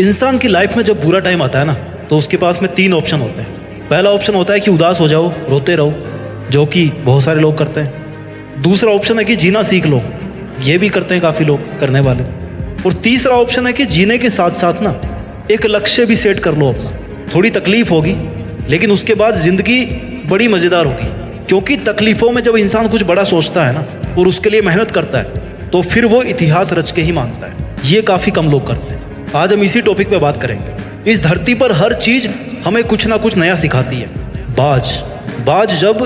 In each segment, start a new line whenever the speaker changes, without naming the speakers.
इंसान की लाइफ में जब बुरा टाइम आता है ना, तो उसके पास में 3 ऑप्शन होते हैं। पहला ऑप्शन होता है कि उदास हो जाओ, रोते रहो, जो कि बहुत सारे लोग करते हैं। दूसरा ऑप्शन है कि जीना सीख लो, ये भी करते हैं काफ़ी लोग करने वाले। और तीसरा ऑप्शन है कि जीने के साथ साथ ना एक लक्ष्य भी सेट कर लो अपना। थोड़ी तकलीफ होगी, लेकिन उसके बाद ज़िंदगी बड़ी मज़ेदार होगी, क्योंकि तकलीफ़ों में जब इंसान कुछ बड़ा सोचता है ना और उसके लिए मेहनत करता है, तो फिर वो इतिहास रच के ही मानता है। ये काफ़ी कम लोग करते हैं। आज हम इसी टॉपिक पे बात करेंगे। इस धरती पर हर चीज़ हमें कुछ ना कुछ नया सिखाती है। बाज जब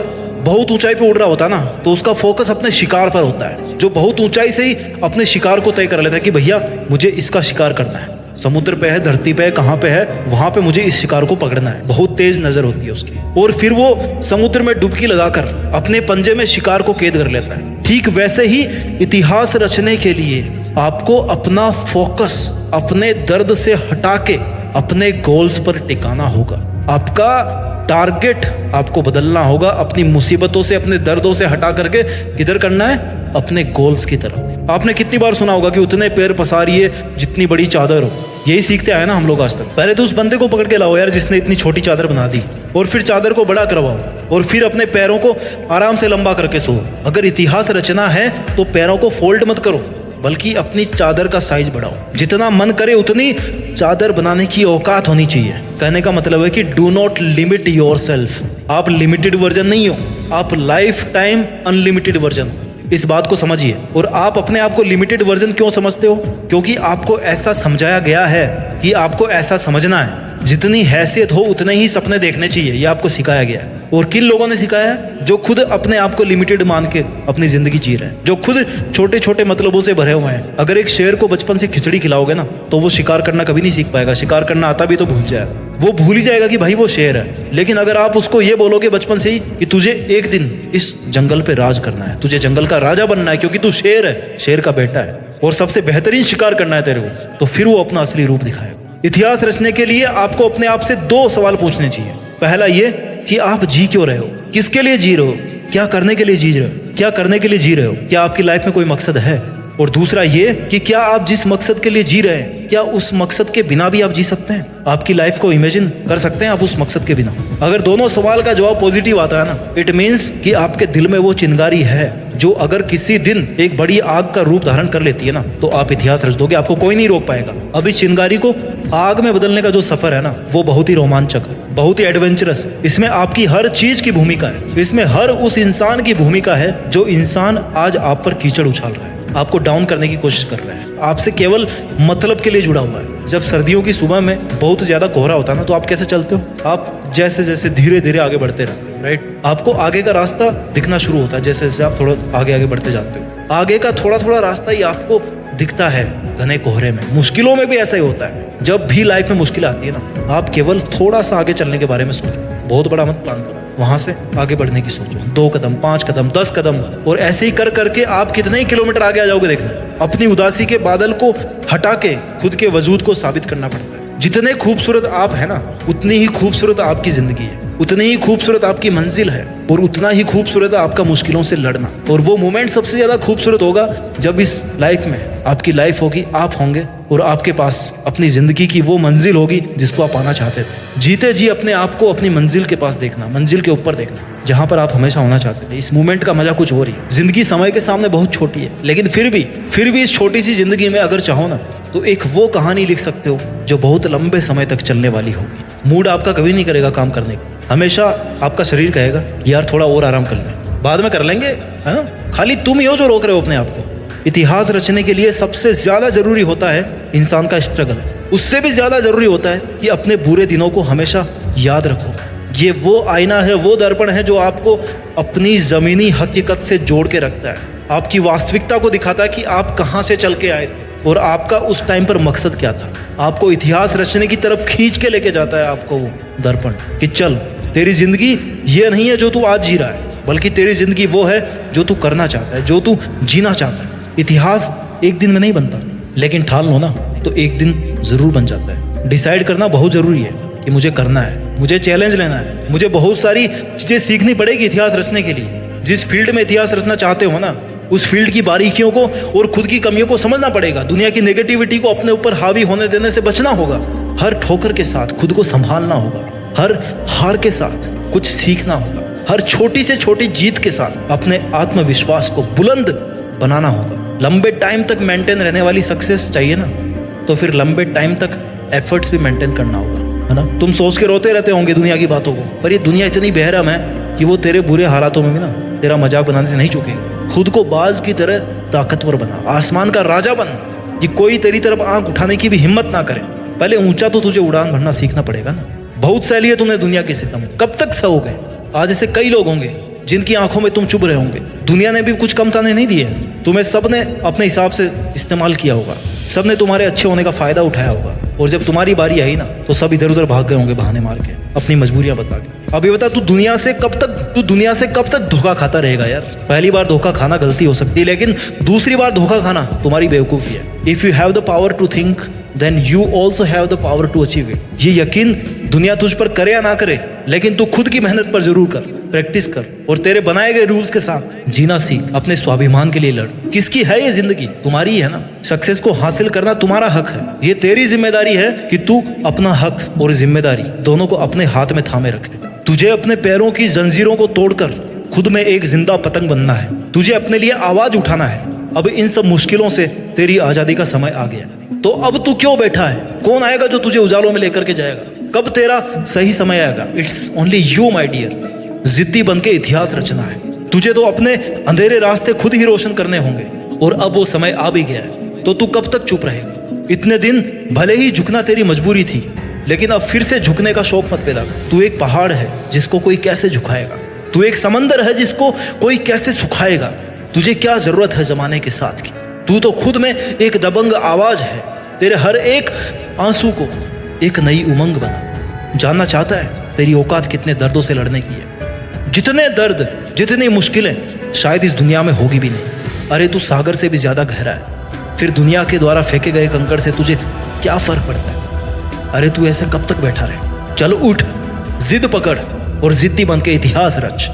बहुत ऊंचाई पे उड़ रहा होता है ना, तो उसका फोकस अपने शिकार पर होता है, जो बहुत ऊंचाई से ही अपने शिकार को तय कर लेता है कि भैया मुझे इसका शिकार करना है। समुद्र पे है, धरती पे है, कहाँ पे है, वहां पे मुझे इस शिकार को पकड़ना है। बहुत तेज नजर होती है उसकी, और फिर वो समुद्र में डुबकी लगाकर अपने पंजे में शिकार को कैद कर लेता है। ठीक वैसे ही इतिहास रचने के लिए आपको अपना फोकस अपने दर्द से हटा के अपने गोल्स पर टिकाना होगा। आपका टारगेट आपको बदलना होगा, अपनी मुसीबतों से, अपने दर्दों से हटा करके किधर करना है? अपने गोल्स की तरफ। आपने कितनी बार सुना होगा कि उतने पैर पसारिए जितनी बड़ी चादर हो। यही सीखते आए ना हम लोग आज तक। पहले तो उस बंदे को पकड़ के लाओ यार जिसने इतनी छोटी चादर बना दी, और फिर चादर को बड़ा करवाओ, और फिर अपने पैरों को आराम से लंबा करके सो। अगर इतिहास रचना है तो पैरों को फोल्ड मत करो, बल्कि अपनी चादर का साइज बढ़ाओ। जितना मन करे उतनी चादर बनाने की औकात होनी चाहिए। कहने का मतलब है कि डू नॉट लिमिट योरसेल्फ। आप लिमिटेड वर्जन नहीं हो, आप लाइफ टाइम अनलिमिटेड वर्जन हो। इस बात को समझिए। और आप अपने आप को लिमिटेड वर्जन क्यों समझते हो? क्योंकि आपको ऐसा समझाया गया है कि आपको ऐसा समझना है। जितनी हैसियत हो उतने ही सपने देखने चाहिए, ये आपको सिखाया गया है। और किन लोगों ने सिखाया है? जो खुद अपने आप को लिमिटेड मान के अपनी जिंदगी जी रहे हैं, जो खुद छोटे छोटे मतलबों से भरे हुए हैं। अगर एक शेर को बचपन से खिचड़ी खिलाओगे ना, तो वो शिकार करना कभी नहीं सीख पाएगा। शिकार करना आता भी तो भूल जाएगा, वो भूल ही जाएगा कि भाई वो शेर है। लेकिन अगर आप उसको ये बोलोगे बचपन से ही कि तुझे एक दिन इस जंगल पे राज करना है, तुझे जंगल का राजा बनना है, क्योंकि तू शेर है, शेर का बेटा है, और सबसे बेहतरीन शिकार करना है तेरे को, तो फिर वो अपना असली रूप दिखाएगा। इतिहास रचने के लिए आपको अपने आप से 2 सवाल पूछने चाहिए। पहला ये कि आप जी क्यों रहे हो, किसके लिए जी रहे हो, क्या करने के लिए जी रहे हो, क्या करने के लिए जी रहे हो, क्या आपकी लाइफ में कोई मकसद है। और दूसरा ये कि क्या आप जिस मकसद के लिए जी रहे हैं, क्या उस मकसद के बिना भी आप जी सकते हैं? आपकी लाइफ को इमेजिन कर सकते हैं आप उस मकसद के बिना? अगर दोनों सवाल का जवाब पॉजिटिव आता है ना, इट मीन्स कि आपके दिल में वो चिंगारी है जो अगर किसी दिन एक बड़ी आग का रूप धारण कर लेती है ना, तो आप इतिहास रच दोगे, आपको कोई नहीं रोक पाएगा। अब इस चिंगारी को आग में बदलने का जो सफर है ना, वो बहुत ही रोमांचक है, बहुत ही एडवेंचरस है। इसमें आपकी हर चीज की भूमिका है, इसमें हर उस इंसान की भूमिका है जो इंसान आज आप पर कीचड़ उछाल रहा है, आपको डाउन करने की कोशिश कर रहा है, आपसे केवल मतलब के लिए जुड़ा हुआ है। जब सर्दियों की सुबह में बहुत ज्यादा कोहरा होता है ना, तो आप कैसे चलते हो? आप जैसे जैसे धीरे धीरे आगे बढ़ते रहते हो, राइट? आपको आगे का रास्ता दिखना शुरू होता है जैसे जैसे आप थोड़ा आगे आगे बढ़ते जाते हो। आगे का थोड़ा थोड़ा रास्ता ही आपको दिखता है घने कोहरे में। मुश्किलों में भी ऐसा ही होता है। जब भी लाइफ में मुश्किल आती है ना, आप केवल थोड़ा सा आगे चलने के बारे में सोचो, बहुत बड़ा मत प्लान करो, वहां से आगे बढ़ने की सोचो। 2 कदम, 5 कदम, 10 कदम, और ऐसे ही कर करके आप कितने ही किलोमीटर आगे आ जाओगे देखना। अपनी उदासी के बादल को हटा के खुद के वजूद को साबित करना पड़ता है। जितने खूबसूरत आप है ना, उतनी ही खूबसूरत आपकी जिंदगी है, उतनी ही खूबसूरत आपकी मंजिल है, और उतना ही खूबसूरत है आपका मुश्किलों से लड़ना। और वो मोमेंट सबसे ज्यादा खूबसूरत होगा जब इस लाइफ में आपकी लाइफ होगी, आप होंगे, और आपके पास अपनी जिंदगी की वो मंजिल होगी जिसको आप पाना चाहते थे। जीते जी अपने आप को अपनी मंजिल के पास देखना, मंजिल के ऊपर देखना, जहां पर आप हमेशा होना चाहते थे। इस मोमेंट का मजा कुछ और ही है। जिंदगी समय के सामने बहुत छोटी है, लेकिन फिर भी इस छोटी सी जिंदगी में अगर चाहो ना, तो एक वो कहानी लिख सकते हो जो बहुत लंबे समय तक चलने वाली होगी। मूड आपका कभी नहीं करेगा काम करने का, हमेशा आपका शरीर कहेगा यार थोड़ा और आराम कर ले, बाद में कर लेंगे, है ना? खाली तुम ही हो जो रोक रहे हो अपने आप को। इतिहास रचने के लिए सबसे ज्यादा जरूरी होता है इंसान का स्ट्रगल। उससे भी ज्यादा जरूरी होता है कि अपने बुरे दिनों को हमेशा याद रखो। ये वो आईना है, वो दर्पण है जो आपको अपनी जमीनी हकीकत से जोड़ के रखता है, आपकी वास्तविकता को दिखाता है कि आप कहाँ से चल के आए थे और आपका उस टाइम पर मकसद क्या था। आपको इतिहास रचने की तरफ खींच के लेके जाता है आपको वो दर्पण, कि चल तेरी जिंदगी ये नहीं है जो तू आज जी रहा है, बल्कि तेरी जिंदगी वो है जो तू करना चाहता है, जो तू जीना चाहता है। इतिहास एक दिन में नहीं बनता, लेकिन ठान लो ना तो एक दिन जरूर बन जाता है। डिसाइड करना बहुत जरूरी है कि मुझे करना है, मुझे चैलेंज लेना है, मुझे बहुत सारी चीजें सीखनी पड़ेगी इतिहास रचने के लिए। जिस फील्ड में इतिहास रचना चाहते हो ना, उस फील्ड की बारीकियों को और खुद की कमियों को समझना पड़ेगा। दुनिया की नेगेटिविटी को अपने ऊपर हावी होने देने से बचना होगा। हर ठोकर के साथ खुद को संभालना होगा। हर हार के साथ कुछ सीखना होगा। हर छोटी से छोटी जीत के साथ अपने आत्मविश्वास को बुलंद बनाना होगा। लंबे टाइम तक मेंटेन रहने वाली सक्सेस चाहिए ना, तो फिर लंबे टाइम तक एफर्ट्स भी मेंटेन करना होगा, है ना। तुम सोच के रोते रहते होंगे दुनिया की बातों को, पर ये दुनिया इतनी बेरहम है कि वो तेरे बुरे हालातों में भी ना तेरा मजाक बनाने से नहीं चूकेगी। खुद को बाज की तरह ताकतवर बना, आसमान का राजा बन, कि कोई तेरी तरफ आंख उठाने की भी हिम्मत ना करे। पहले ऊंचा तो तुझे उड़ान भरना सीखना पड़ेगा ना। बहुत सहली है तुमने दुनिया के सितम, कब तक सहोगे। आज ऐसे कई लोग होंगे जिनकी आंखों में तुम चुभ रहे होंगे। दुनिया ने भी कुछ कम ताने नहीं दिए, तुम्हें सबने अपने हिसाब से इस्तेमाल किया होगा, सबने तुम्हारे अच्छे होने का फायदा उठाया होगा, और जब तुम्हारी बारी आई ना तो सब इधर उधर भाग गए होंगे बहाने मार के, अपनी मजबूरियां बता के। अब ये बता, तू दुनिया से कब तक धोखा खाता रहेगा यार। पहली बार धोखा खाना गलती हो सकती है, लेकिन दूसरी बार धोखा खाना तुम्हारी बेवकूफ़ी है। If you have the power to think then you also have the power to achieve it. ये यकीन दुनिया तुझ पर करे या ना करे, लेकिन तू खुद की मेहनत पर जरूर कर, प्रैक्टिस कर, और तेरे बनाए गए रूल्स के साथ जीना सीख। अपने स्वाभिमान के लिए लड़। किसकी है ये जिंदगी? तुम्हारी ही है ना। सक्सेस को हासिल करना तुम्हारा हक है। ये तेरी जिम्मेदारी है कि तू अपना हक और जिम्मेदारी दोनों को अपने हाथ में थामे रखे। तुझे अपने पैरों की जंजीरों को तोड़कर खुद में एक जिंदा पतंग बनना है। तुझे अपने लिए आवाज उठाना है। अब इन सब मुश्किलों से तेरी आजादी का समय आ गया, तो अब तू क्यों बैठा है? कौन आएगा जो तुझे उजालों में लेकर के जाएगा? कब तेरा सही समय आएगा? It's only you my dear. जिद्दी बन के इतिहास रचना है। तुझे तो अपने अंधेरे रास्ते खुद ही रोशन करने होंगे, और अब वो समय आ भी गया है। तो तू कब तक चुप रहेगा? इतने दिन भले ही झुकना तेरी मजबूरी थी, लेकिन अब फिर से झुकने का शौक मत पैदा कर। तू एक पहाड़ है जिसको कोई कैसे झुकाएगा। तू एक समंदर है जिसको कोई कैसे सुखाएगा। तुझे क्या जरूरत है जमाने के साथ की? तू तो खुद में एक दबंग आवाज है। तेरे हर एक आंसू को एक नई उमंग बना। जानना चाहता है तेरी औकात कितने दर्दों से लड़ने की है? जितने दर्द, जितनी मुश्किलें शायद इस दुनिया में होगी भी नहीं। अरे तू सागर से भी ज्यादा गहरा है। फिर दुनिया के द्वारा फेंके गए कंकड़ से तुझे क्या फर्क पड़ता है? अरे तू ऐसे कब तक बैठा रहे? चल उठ, जिद पकड़ और जिद्दी बन के इतिहास रच।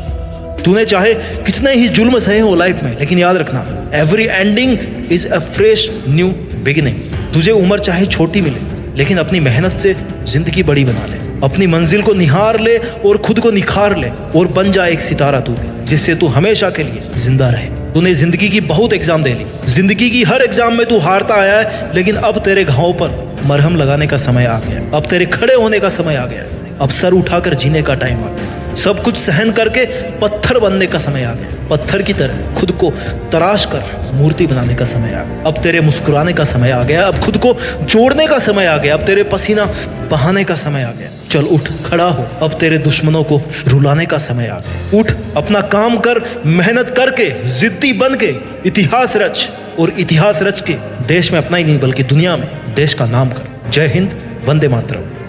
तूने चाहे कितने ही जुल्म सहे हो लाइफ में, लेकिन याद रखना, every ending is a fresh new beginning. तुझे उम्र चाहे छोटी मिले, लेकिन अपनी मेहनत से जिंदगी बड़ी बना ले। अपनी मंजिल को निहार ले और खुद को निखार ले, और बन जा एक सितारा तू भी, जिससे तू हमेशा के लिए जिंदा रहे। तूने जिंदगी की बहुत एग्जाम दे ली। जिंदगी की हर एग्जाम में तू हारता आया है, लेकिन अब तेरे घावों पर मरहम लगाने का समय आ गया। अब तेरे खड़े होने का समय आ गया। अब सर उठाकर जीने का टाइम आ गया। सब कुछ सहन करके पत्थर बनने का समय आ गया। पत्थर की तरह खुद को तराश कर मूर्ति बनाने का समय आ गया। अब तेरे मुस्कुराने का समय आ गया। अब खुद को जोड़ने का समय आ गया। अब तेरे पसीना बहाने का समय आ गया। चल उठ, खड़ा हो। अब तेरे दुश्मनों को रुलाने का समय आ गया। उठ, अपना काम कर, मेहनत करके जिद्दी बन के इतिहास रच, और इतिहास रच के देश में अपना ही नहीं बल्कि दुनिया में देश का नाम कर। जय हिंद, वंदे मातरम।